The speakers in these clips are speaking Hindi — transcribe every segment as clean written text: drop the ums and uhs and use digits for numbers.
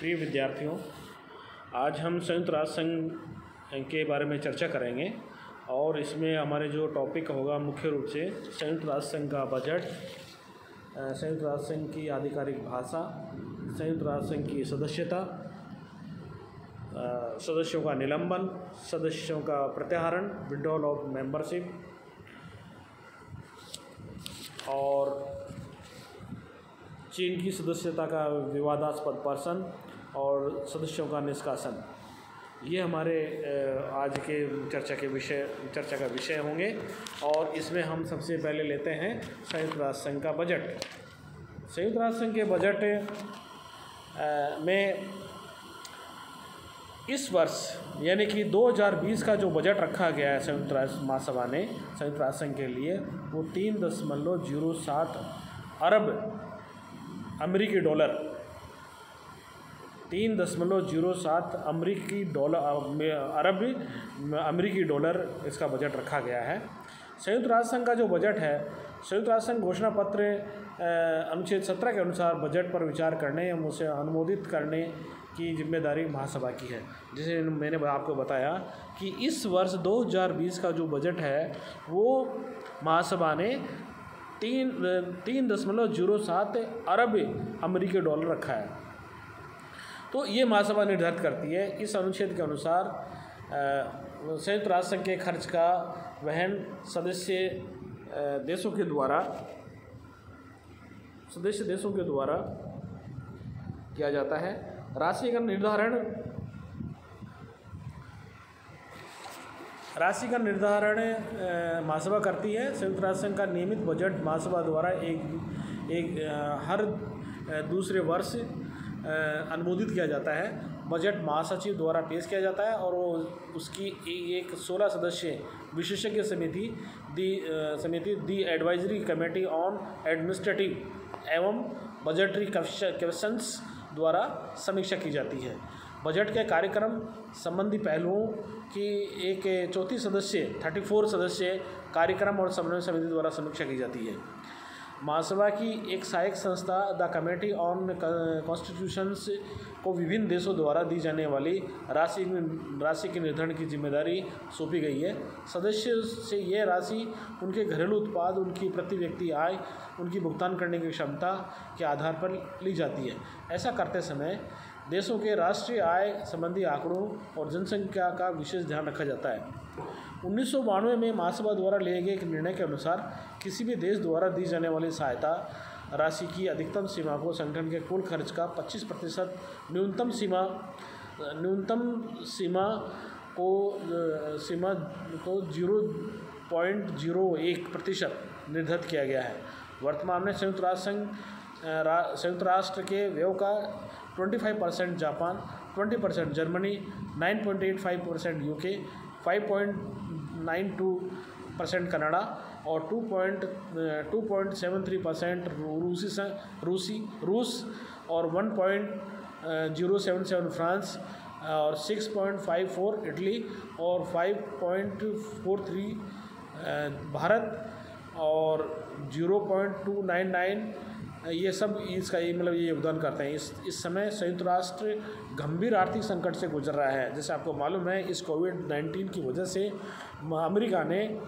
प्रिय विद्यार्थियों, आज हम संयुक्त राष्ट्र संघ के बारे में चर्चा करेंगे और इसमें हमारे जो टॉपिक होगा मुख्य रूप से संयुक्त राष्ट्र संघ का बजट, संयुक्त राष्ट्र संघ की आधिकारिक भाषा, संयुक्त राष्ट्र संघ की सदस्यता, सदस्यों का निलंबन, सदस्यों का प्रत्याहरण, विड्रॉल ऑफ मेंबरशिप और चीन की सदस्यता का विवादास्पद पर्सन और सदस्यों का निष्कासन। ये हमारे आज के चर्चा का विषय होंगे और इसमें हम सबसे पहले लेते हैं संयुक्त राष्ट्र संघ का बजट। संयुक्त राष्ट्र संघ के बजट में इस वर्ष यानी कि 2020 का जो बजट रखा गया है संयुक्त राष्ट्र महासभा ने संयुक्त राष्ट्र संघ के लिए, वो 3.07 अरब अमेरिकी डॉलर 3.07 अरब अमेरिकी डॉलर इसका बजट रखा गया है। संयुक्त राष्ट्र संघ का जो बजट है, संयुक्त राष्ट्र संघ घोषणा पत्र अनुच्छेद 17 के अनुसार बजट पर विचार करने एवं उसे अनुमोदित करने की जिम्मेदारी महासभा की है। जैसे मैंने आपको बताया कि इस वर्ष 2020 का जो बजट है वो महासभा ने 3.07 अरब अमेरिकी डॉलर रखा है। तो ये महासभा निर्धारित करती है। इस अनुच्छेद के अनुसार संयुक्त राष्ट्र संघ के खर्च का वहन सदस्य देशों के द्वारा किया जाता है। राशि का निर्धारण महासभा करती है। संयुक्त राष्ट्र संघ का नियमित बजट महासभा द्वारा हर दूसरे वर्ष अनुमोदित किया जाता है। बजट महासचिव द्वारा पेश किया जाता है और वो उसकी एक 16 सदस्यीय विशेषज्ञ समिति दी एडवाइजरी कमेटी ऑन एडमिनिस्ट्रेटिव एवं बजटरी क्वेश्चंस द्वारा समीक्षा की जाती है। बजट के कार्यक्रम संबंधी पहलुओं की एक 34 सदस्यीय कार्यक्रम और समन्वय समिति द्वारा समीक्षा की जाती है। महासभा की एक सहायक संस्था द कमेटी ऑन कॉन्स्टिट्यूशंस को विभिन्न देशों द्वारा दी जाने वाली राशि के निर्धारण की जिम्मेदारी सौंपी गई है। सदस्य से यह राशि उनके घरेलू उत्पाद, उनकी प्रति व्यक्ति आय, उनकी भुगतान करने की क्षमता के आधार पर ली जाती है। ऐसा करते समय देशों के राष्ट्रीय आय संबंधी आंकड़ों और जनसंख्या का विशेष ध्यान रखा जाता है। 1992 में महासभा द्वारा लिए गए एक निर्णय के अनुसार किसी भी देश द्वारा दी जाने वाली सहायता राशि की अधिकतम सीमा को संगठन के कुल खर्च का 25% न्यूनतम सीमा को 0.01% निर्धारित किया गया है। वर्तमान में संयुक्त राष्ट्र के व्यय का 25% जापान, 20% जर्मनी, 9.85% यूके, 5.92% कनाडा और 2.73% रूस और 1.077 फ्रांस और 6.54 इटली और 5.43 भारत और 0.299 ये सब इसका ये योगदान करते हैं। इस समय संयुक्त राष्ट्र गंभीर आर्थिक संकट से गुजर रहा है। जैसे आपको मालूम है, इस कोविड-19 की वजह से अमेरिका ने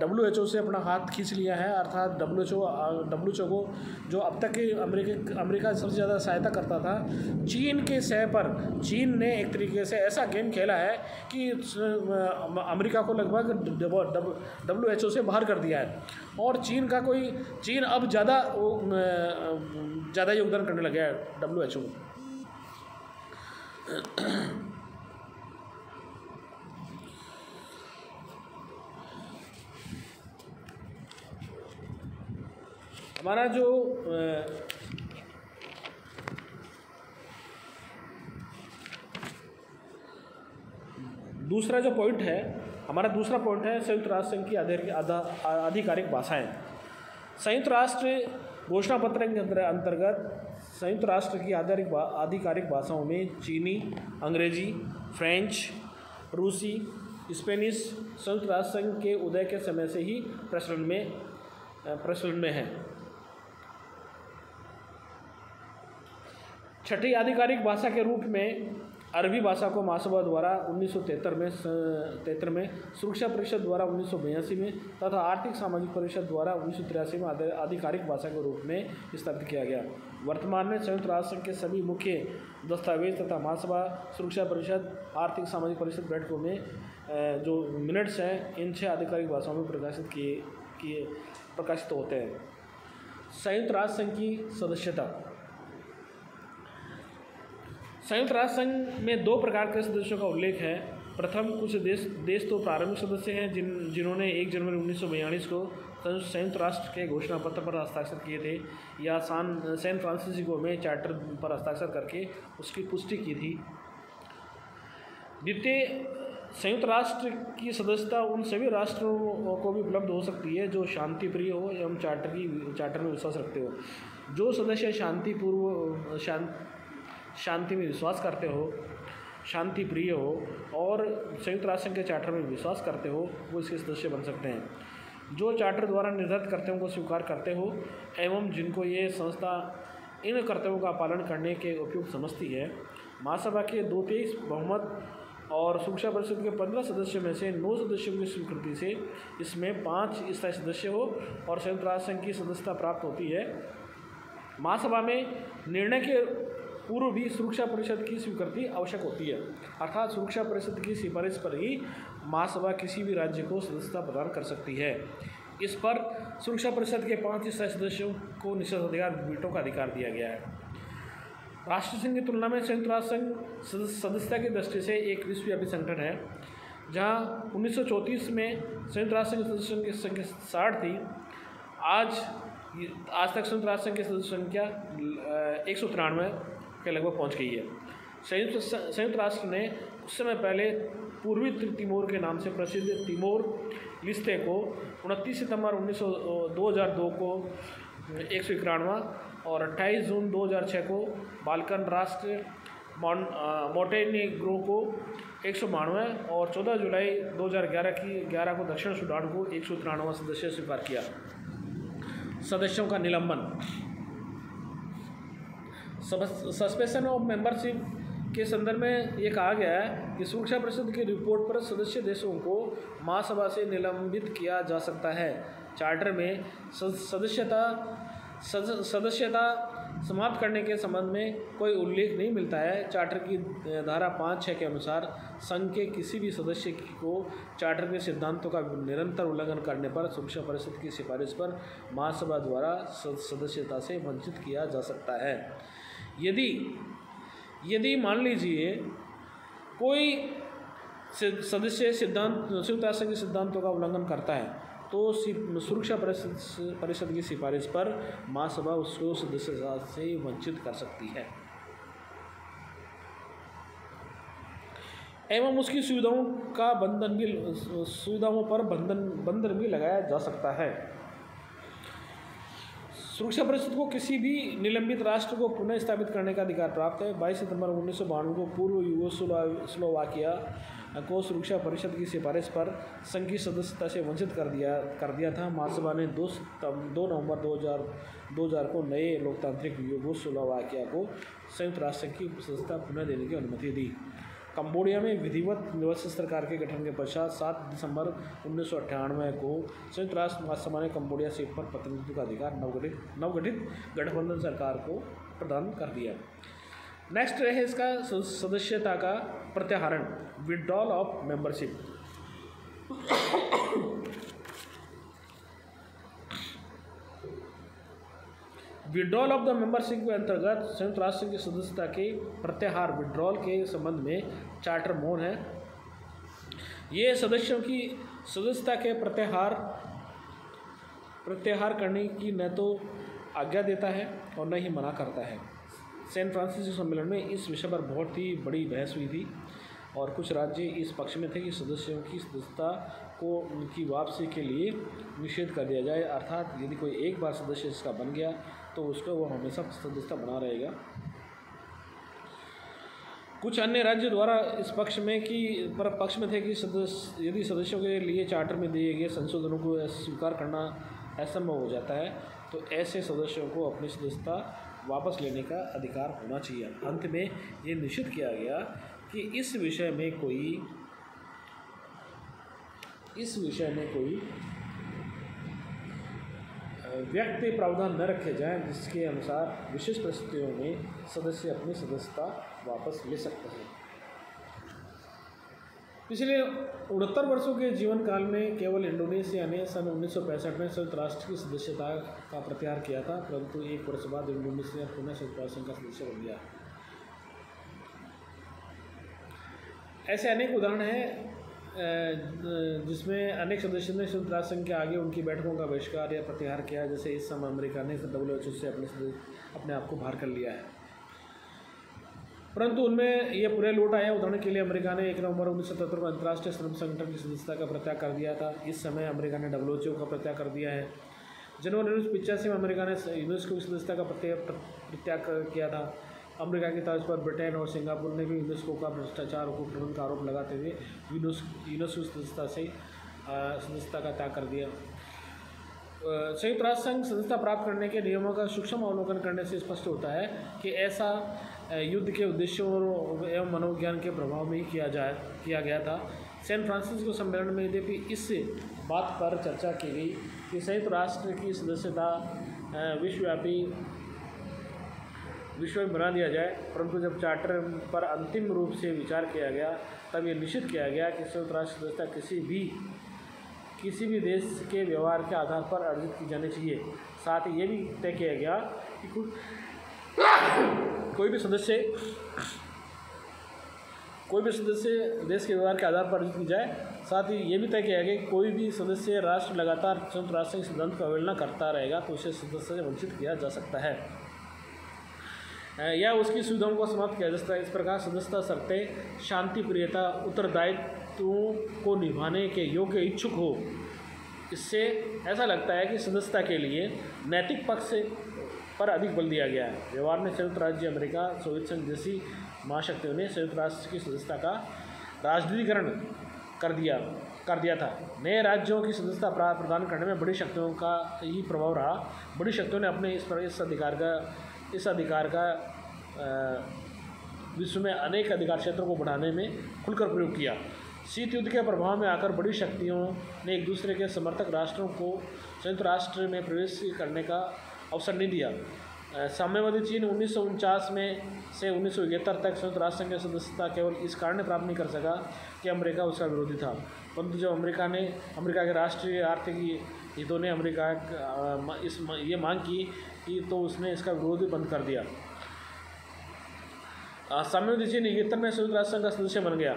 WHO से अपना हाथ खींच लिया है। अर्थात WHO को जो अब तक अमेरिका सबसे ज़्यादा सहायता करता था, चीन के सह पर चीन ने एक तरीके से ऐसा गेम खेला है कि अमेरिका को लगभग WHO से बाहर कर दिया है और चीन अब ज़्यादा योगदान करने लगा है WHO। हमारा जो दूसरा पॉइंट है संयुक्त राष्ट्र संघ की आधिकारिक भाषाएं। संयुक्त राष्ट्र घोषणा पत्र के अंतर्गत संयुक्त राष्ट्र की आधिकारिक भाषाओं में चीनी, अंग्रेजी, फ्रेंच, रूसी, स्पेनिश संयुक्त राष्ट्र संघ के उदय के समय से ही प्रचलन में है। छठी आधिकारिक भाषा के रूप में अरबी भाषा को महासभा द्वारा 1973 में, सुरक्षा परिषद द्वारा 1982 में तथा आर्थिक सामाजिक परिषद द्वारा 1983 में आधिकारिक भाषा के रूप में स्थापित किया गया। वर्तमान में संयुक्त राष्ट्र संघ के सभी मुख्य दस्तावेज तथा महासभा, सुरक्षा परिषद, आर्थिक सामाजिक परिषद बैठकों में जो मिनट्स हैं इन 6 आधिकारिक भाषाओं में प्रकाशित होते हैं। संयुक्त राष्ट्र संघ की सदस्यता। संयुक्त राष्ट्र संघ में 2 प्रकार के सदस्यों का उल्लेख है। प्रथम, कुछ देश तो प्रारंभिक सदस्य हैं जिन्होंने 1 जनवरी 1942 को संयुक्त राष्ट्र के घोषणा पत्र पर हस्ताक्षर किए थे या सैन फ्रांसिस्को में चार्टर पर हस्ताक्षर करके उसकी पुष्टि की थी। द्वितीय, संयुक्त राष्ट्र की सदस्यता उन सभी राष्ट्रों को भी उपलब्ध हो सकती है जो शांति प्रिय हो एवं चार्टर में विश्वास रखते हो। जो सदस्य शांति में विश्वास करते हो, शांति प्रिय हो और संयुक्त राष्ट्र के चार्टर में विश्वास करते हो, वो इसके सदस्य बन सकते हैं। जो चार्टर द्वारा निर्धारित कर्तव्यों को स्वीकार करते हो एवं जिनको ये संस्था इन कर्तव्यों का पालन करने के उपयुक्त समझती है। महासभा के 2/3 बहुमत और सुरक्षा परिषद के 15 सदस्यों में से 9 सदस्यों की स्वीकृति से इसमें 5 स्थायी सदस्य हो और संयुक्त राष्ट्र संघ की सदस्यता प्राप्त होती है। महासभा में निर्णय के पूर्व भी सुरक्षा परिषद की स्वीकृति आवश्यक होती है, अर्थात सुरक्षा परिषद की सिफारिश पर ही महासभा किसी भी राज्य को सदस्यता प्रदान कर सकती है। इस पर सुरक्षा परिषद के 5 स्थायी सदस्यों को निषेधाधिकार वीटो का अधिकार दिया गया है। राष्ट्र संघ की तुलना में संयुक्त राष्ट्र संघ सदस्यता की दृष्टि से एक विश्वव्यापी संगठन है। जहां 1934 में संयुक्त राष्ट्र संघ सदस्यों की संख्या 60 थी, आज तक संयुक्त राष्ट्र संघ की सदस्य संख्या 193 के लगभग पहुंच गई है। संयुक्त राष्ट्र ने उस समय पहले पूर्वी तिमोर के नाम से प्रसिद्ध तिमोर लिस्ते को 29 सितंबर 2002 को 191वां और 28 जून 2006 को बाल्कन राष्ट्र मोंटेनेग्रो को 192 और 14 जुलाई 2011 को दक्षिण सूडान को 193वां सदस्य स्वीकार किया। सदस्यों का निलंबन। सस्पेंशन ऑफ मेंबरशिप के संदर्भ में ये कहा गया है कि सुरक्षा परिषद की रिपोर्ट पर सदस्य देशों को महासभा से निलंबित किया जा सकता है। चार्टर में सदस्यता समाप्त करने के संबंध में कोई उल्लेख नहीं मिलता है। चार्टर की धारा 5(6) के अनुसार संघ के किसी भी सदस्य को चार्टर के सिद्धांतों का निरंतर उल्लंघन करने पर सुरक्षा परिषद की सिफारिश पर महासभा द्वारा सदस्यता से वंचित किया जा सकता है। यदि मान लीजिए कोई सदस्य संयुक्त राष्ट्र के सिद्धांतों का उल्लंघन करता है तो सुरक्षा परिषद की सिफारिश पर महासभा उसको सदस्यता से वंचित कर सकती है एवं उसकी सुविधाओं पर बंधन भी लगाया जा सकता है। सुरक्षा परिषद को किसी भी निलंबित राष्ट्र को पुनः स्थापित करने का अधिकार प्राप्त है। 22 सितंबर 1992 को पूर्व यूगोस्लाविया को सुरक्षा परिषद की सिफारिश पर संघ की सदस्यता से वंचित कर दिया था। महासभा ने 2 नवंबर 2000 को नए लोकतांत्रिक यूगोस्लाविया को संयुक्त राष्ट्र की सदस्यता पुनः देने की अनुमति दी। कंबोडिया में विधिवत व्यवस्थित सरकार के गठन के पश्चात 7 दिसंबर 1998 को संयुक्त राष्ट्र महासभा ने कंबोडिया सीट पर प्रतिनिधित्व का अधिकार नवगठित गठबंधन सरकार को प्रदान कर दिया। नेक्स्ट है इसका सदस्यता का प्रत्याहरण, withdrawal of membership. Withdrawal of the membership के अंतर्गत संयुक्त राष्ट्र की सदस्यता के प्रत्याहार विड्रॉल के संबंध में चार्टर मौन है। ये सदस्यों की सदस्यता के प्रत्याहार करने की न तो आज्ञा देता है और न ही मना करता है। सैन फ्रांसिस्को सम्मेलन में इस विषय पर बहुत ही बड़ी बहस हुई थी और कुछ राज्य इस पक्ष में थे कि सदस्यों की सदस्यता को उनकी वापसी के लिए निषेध कर दिया जाए, अर्थात यदि कोई एक बार सदस्य इसका बन गया तो उसको वो हमेशा सदस्यता बना रहेगा। कुछ अन्य राज्य द्वारा इस पक्ष में थे कि यदि सदस्यों के लिए चार्टर में दिए गए संशोधनों को स्वीकार करना असंभव हो जाता है तो ऐसे सदस्यों को अपनी सदस्यता वापस लेने का अधिकार होना चाहिए। अंत में ये निश्चित किया गया कि इस विषय में कोई व्यक्ति प्रावधान न रखे जाएं जिसके अनुसार विशेष परिस्थितियों में सदस्य अपनी सदस्यता वापस ले सकते हैं। पिछले 69 वर्षों के जीवन काल में केवल इंडोनेशिया ने सन 1965 में संयुक्त राष्ट्र की सदस्यता का प्रत्याहार किया था, परंतु एक वर्ष बाद इंडोनेशिया पुनः संयुक्त राष्ट्र संघ का सदस्य बन गया। ऐसे अनेक उदाहरण हैं जिसमें अनेक सदस्यों ने संयुक्त राष्ट्र संघ के आगे उनकी बैठकों का बहिष्कार या प्रत्याहार किया। जैसे इस समय अमेरिका ने WHO से अपने आप को बाहर कर लिया है, परंतु उनमें यह पूरे लौट आया। उदाहरण के लिए अमेरिका ने 1 नवंबर 1977 को अंतर्राष्ट्रीय श्रम संगठन की सदस्यता का प्रत्याग कर दिया था। इस समय अमेरिका ने WHO का प्रत्याग कर दिया है। जनवरी 1985 में अमेरिका ने यूनेस्को की सदस्यता का प्रत्याग किया था। अमेरिका की तर्ज पर ब्रिटेन और सिंगापुर ने भी यूनेस्को का भ्रष्टाचार और कुप्रबंधन का आरोप लगाते हुए यूनेस्को सदस्यता का त्याग कर दिया। संयुक्त राष्ट्र संघ सदस्यता प्राप्त करने के नियमों का सूक्ष्म अवलोकन करने से स्पष्ट होता है कि ऐसा युद्ध के उद्देश्यों एवं मनोविज्ञान के प्रभाव में ही किया गया था। सैन फ्रांसिस्को सम्मेलन में यद्यपि इस बात पर चर्चा की गई कि संयुक्त राष्ट्र की सदस्यता विश्व में बना दिया जाए, परंतु जब चार्टर पर अंतिम रूप से विचार किया गया तब ये निश्चित किया गया कि संयुक्त राष्ट्र सदस्यता किसी भी देश के व्यवहार के आधार पर अर्जित की जानी चाहिए। साथ ही ये भी तय किया गया कि कोई भी सदस्य देश के व्यवहार के आधार पर अर्जित की जाए। साथ ही ये भी तय किया गया कि कोई भी सदस्य राष्ट्र लगातार संयुक्त राष्ट्र के सिद्धांत का अवहेलना करता रहेगा तो उसे सदस्य से वंचित किया जा सकता है या उसकी सुविधाओं को समाप्त किया जा सकता है। इस प्रकार सदस्यता शर्तें शांति, प्रियता, उत्तरदायित्वों को निभाने के योग्य इच्छुक हो। इससे ऐसा लगता है कि सदस्यता के लिए नैतिक पक्ष पर अधिक बल दिया गया है। व्यवहार में संयुक्त राज्य अमेरिका, सोवियत संघ जैसी महाशक्तियों ने संयुक्त राष्ट्र की सदस्यता का राजनीतिकरण कर दिया था। नए राज्यों की सदस्यता प्रदान करने में बड़ी शक्तियों का ही प्रभाव रहा। बड़ी शक्तियों ने अपने इस अधिकार का विश्व में अनेक अधिकार क्षेत्रों को बढ़ाने में खुलकर प्रयोग किया। शीत युद्ध के प्रभाव में आकर बड़ी शक्तियों ने एक दूसरे के समर्थक राष्ट्रों को संयुक्त राष्ट्र में प्रवेश करने का अवसर नहीं दिया। साम्यवादी चीन 1949 में से 1971 तक संयुक्त राष्ट्र संघ की सदस्यता केवल इस कारण प्राप्त नहीं कर सका कि अमेरिका उसका विरोधी था, परंतु जब अमेरिका के राष्ट्रीय आर्थिक हितों ने ये मांग की तो उसने इसका विरोध बंद कर दिया। साम्यवादी चीन 71 में संयुक्त राष्ट्र संघ का सदस्य बन गया।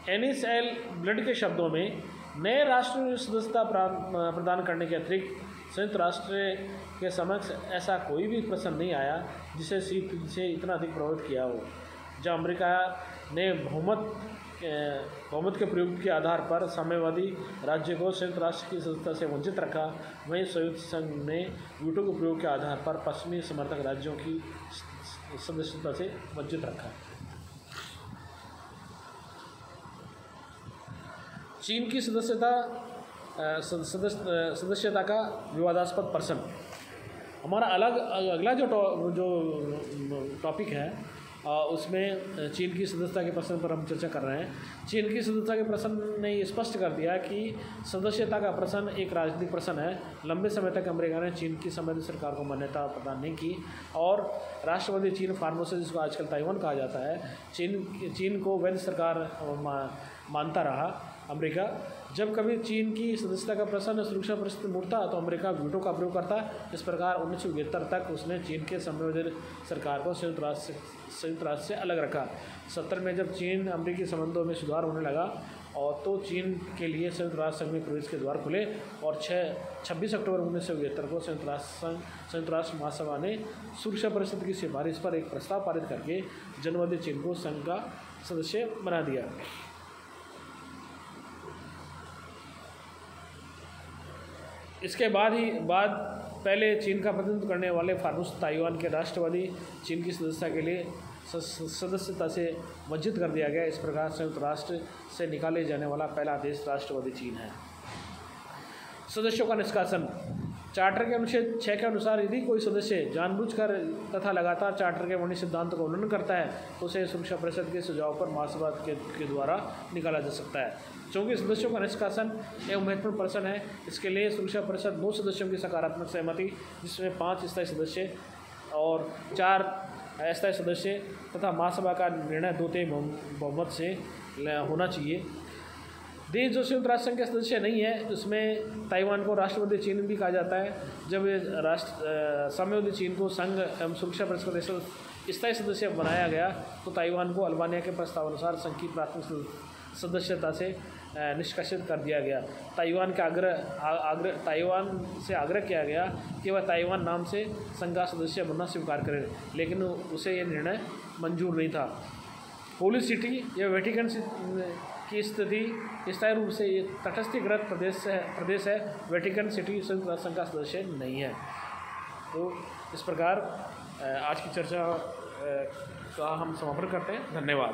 एनिस एल ब्लड के शब्दों में नए राष्ट्र सदस्यता प्रदान करने के अतिरिक्त संयुक्त राष्ट्र के समक्ष ऐसा कोई भी प्रश्न नहीं आया जिसे शीत युद्ध से इतना अधिक प्रभावित किया हो। जब अमेरिका ने बहुमत के प्रयोग के आधार पर साम्यवादी राज्य को संयुक्त राष्ट्र की सदस्यता से वंचित रखा, वहीं संयुक्त संघ ने वीटो के प्रयोग के आधार पर पश्चिमी समर्थक राज्यों की सदस्यता से वंचित रखा। चीन की सदस्यता का विवादास्पद प्रश्न। हमारा अगला जो टॉपिक है उसमें चीन की सदस्यता के प्रश्न पर हम चर्चा कर रहे हैं। चीन की सदस्यता के प्रश्न ने ये स्पष्ट कर दिया कि सदस्यता का प्रश्न एक राजनीतिक प्रश्न है। लंबे समय तक अमेरिका ने चीन की संवैधानिक सरकार को मान्यता प्रदान नहीं की और राष्ट्रवादी चीन फार्मोसा, जिसको आजकल ताइवान कहा जाता है, चीन को वैध सरकार मानता रहा। अमेरिका जब कभी चीन की सदस्यता का प्रश्न सुरक्षा परिस्थिति में उठता तो अमेरिका वीटो का प्रयोग करता। इस प्रकार 1971 तक उसने चीन के संवैधानिक सरकार को संयुक्त राष्ट्र से अलग रखा। 70 में जब चीन अमेरिकी संबंधों में सुधार होने लगा और तो चीन के लिए संयुक्त राष्ट्र संघ में प्रवेश के द्वार खुले और 26 अक्टूबर 1971 को संयुक्त राष्ट्र महासभा ने सुरक्षा परिषद की सिफारिश पर एक प्रस्ताव पारित करके जनवरी चीन को संघ का सदस्य बना दिया। इसके बाद पहले चीन का प्रतिनिधित्व करने वाले फार्मोसा ताइवान के राष्ट्रवादी चीन की सदस्यता के लिए सदस्यता से वंचित कर दिया गया। इस प्रकार संयुक्त राष्ट्र से निकाले जाने वाला पहला देश राष्ट्रवादी चीन है। सदस्यों का निष्कासन। चार्टर के अनुच्छेद 6 के अनुसार यदि कोई सदस्य जानबूझकर तथा लगातार चार्टर के वर्णित सिद्धांतों का उल्लंघन करता है तो उसे सुरक्षा परिषद के सुझाव पर महासभा के द्वारा निकाला जा सकता है। चूँकि सदस्यों का निष्कासन एवं महत्वपूर्ण प्रश्न है, इसके लिए सुरक्षा परिषद 9 सदस्यों की सकारात्मक सहमति, जिसमें 5 स्थायी सदस्य और 4 अस्थायी सदस्य तथा महासभा का निर्णय 2/3 बहुमत से होना चाहिए। देश जो संयुक्त राष्ट्र संघ के सदस्य नहीं है, उसमें ताइवान को राष्ट्रवादी चीन भी कहा जाता है। जब साम्यवादी चीन को संघ एवं सुरक्षा परिषद का स्थायी सदस्य बनाया गया तो ताइवान को अल्बानिया के प्रस्तावानुसार संघ की प्राथमिक सदस्यता से निष्कासित कर दिया गया। ताइवान से आग्रह किया गया कि वह ताइवान नाम से संघ का सदस्य बनना स्वीकार करे, लेकिन उसे यह निर्णय मंजूर नहीं था। होली सिटी या वेटिकन की स्थिति स्थायी रूप से ये तटस्थीकृत प्रदेश है। वेटिकन सिटी संयुक्त राष्ट्र संघ का सदस्य नहीं है। तो इस प्रकार आज की चर्चा का हम समापन करते हैं। धन्यवाद।